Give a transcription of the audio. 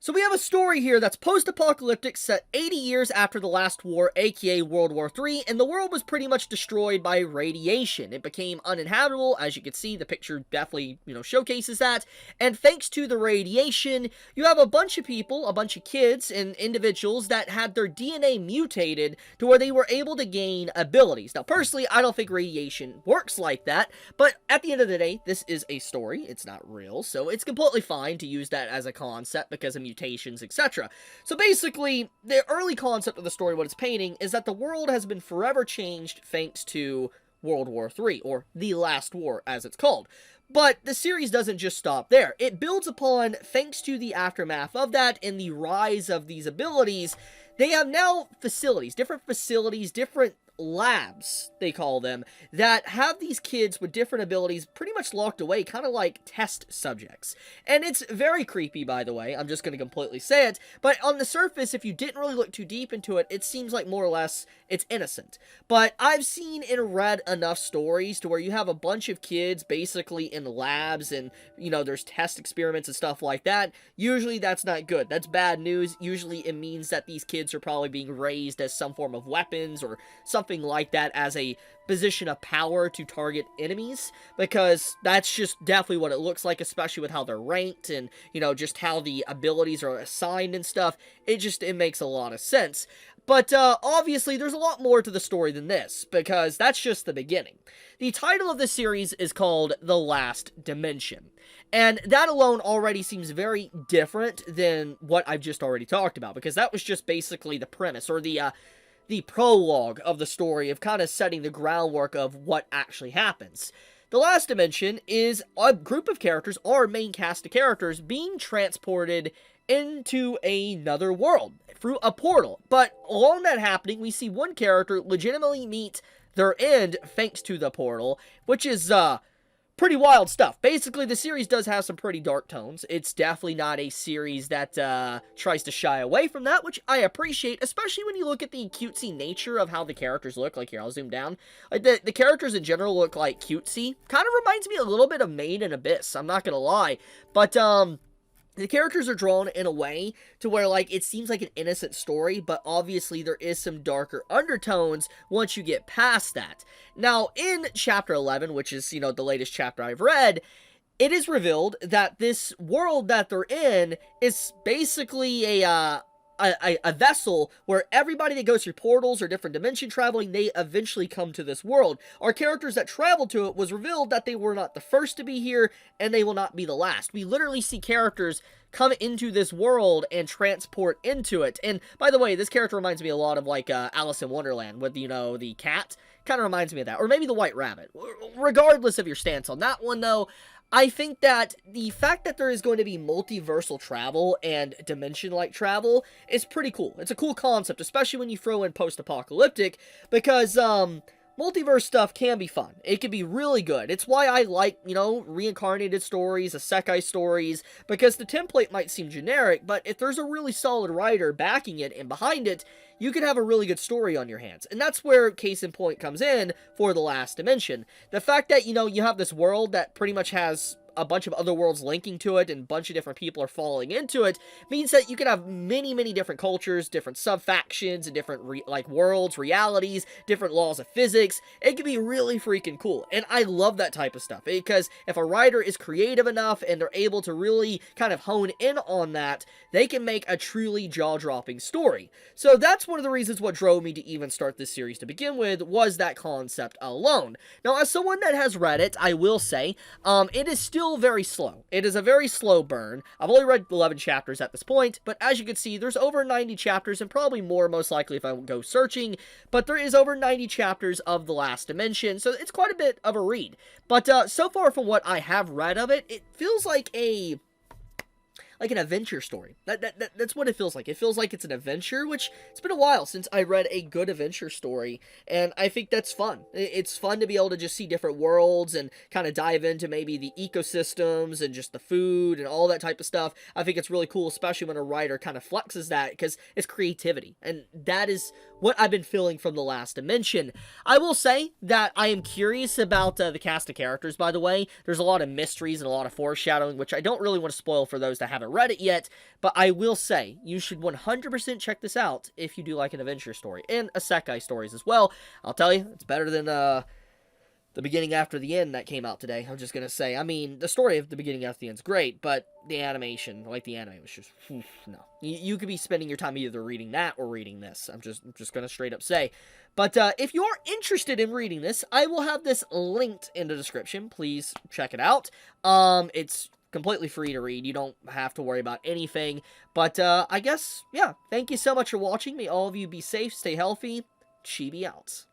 So we have a story here that's post-apocalyptic, set 80 years after the last war, aka World War III, and the world was pretty much destroyed by radiation. It became uninhabitable. As you can see, the picture definitely, showcases that. And thanks to the radiation, you have a bunch of people, a bunch of kids and individuals that had their DNA mutated to where they were able to gain abilities. Now, personally, I don't think radiation works like that, but at the end of the day, this is a story. It's not real, so it's completely fine to use that as a concept because of mutations, etc. So basically, the early concept of the story, what it's painting, is that the world has been forever changed thanks to World War III, or the Last War, as it's called. But the series doesn't just stop there. It builds upon, thanks to the aftermath of that and the rise of these abilities, they have now different facilities, different labs, they call them, that have these kids with different abilities pretty much locked away, kind of like test subjects. And it's very creepy, by the way. I'm just going to completely say it. But on the surface, if you didn't really look too deep into it, it seems like more or less it's innocent. But I've seen and read enough stories to where you have a bunch of kids basically in labs and, there's test experiments and stuff like that. Usually that's not good. That's bad news. Usually it means that these kids are probably being raised as some form of weapons or something like that as a position of power to target enemies, because that's just definitely what it looks like, especially with how they're ranked and, just how the abilities are assigned and stuff. It makes a lot of sense. But obviously, there's a lot more to the story than this, because that's just the beginning. The title of the series is called The Last Dimension, and that alone already seems very different than what I've just already talked about, because that was just basically the premise, or the prologue of the story, of kind of setting the groundwork of what actually happens. The Last Dimension is a group of characters, our main cast of characters, being transported into another world through a portal. But along that happening, we see one character legitimately meet their end thanks to the portal, which is, pretty wild stuff. Basically, the series does have some pretty dark tones. It's definitely not a series that tries to shy away from that, which I appreciate, especially when you look at the cutesy nature of how the characters look. Like, here, I'll zoom down. Like, the characters in general look like cutesy. Kind of reminds me a little bit of Made in Abyss, I'm not gonna lie. But, the characters are drawn in a way to where, like, it seems like an innocent story, but obviously there is some darker undertones once you get past that. Now, in Chapter 11, which is, the latest chapter I've read, it is revealed that this world that they're in is basically a vessel where everybody that goes through portals or different dimension traveling, they eventually come to this world. Our characters that traveled to it was revealed that they were not the first to be here, and they will not be the last. We literally see characters come into this world and transport into it. And by the way, this character reminds me a lot of like Alice in Wonderland with, the cat. Kind of reminds me of that. Or maybe the White Rabbit. Regardless of your stance on that one, though, I think that the fact that there is going to be multiversal travel and dimension-like travel is pretty cool. It's a cool concept, especially when you throw in post-apocalyptic, because, multiverse stuff can be fun. It can be really good. It's why I like, reincarnated stories, Isekai stories, because the template might seem generic, but if there's a really solid writer backing it and behind it, you can have a really good story on your hands. And that's where case in point comes in for The Last Dimension. The fact that, you have this world that pretty much has a bunch of other worlds linking to it and a bunch of different people are falling into it means that you can have many, many different cultures, different sub-factions, and different, worlds, realities, different laws of physics. It can be really freaking cool. And I love that type of stuff, because if a writer is creative enough and they're able to really kind of hone in on that, they can make a truly jaw-dropping story. So that's one of the reasons what drove me to even start this series to begin with, was that concept alone. Now, as someone that has read it, I will say, it is still very slow. It is a very slow burn. I've only read 11 chapters at this point, but as you can see, there's over 90 chapters, and probably more, most likely, if I go searching, but there is over 90 chapters of The Last Dimension, so it's quite a bit of a read. But so far from what I have read of it, it feels like an adventure story. That's what it feels like. It feels like it's an adventure, which it's been a while since I read a good adventure story, and I think that's fun. It's fun to be able to just see different worlds and kind of dive into maybe the ecosystems and just the food and all that type of stuff. I think it's really cool, especially when a writer kind of flexes that, because it's creativity, and that is what I've been feeling from The Last Dimension. I will say that I am curious about the cast of characters, by the way. There's a lot of mysteries and a lot of foreshadowing, which I don't really want to spoil for those that haven't haven't read it yet, but I will say, you should 100% check this out if you do like an adventure story, and isekai stories as well. I'll tell you, it's better than, The Beginning After the End that came out today. I'm just gonna say, I mean, the story of The Beginning After the End is great, but the animation, like the anime, was just, no. You could be spending your time either reading that or reading this. I'm just gonna straight up say. But if you are interested in reading this, I will have this linked in the description. Please check it out. It's completely free to read. You don't have to worry about anything. But I guess, yeah, thank you so much for watching. May all of you be safe, stay healthy. Chibi out.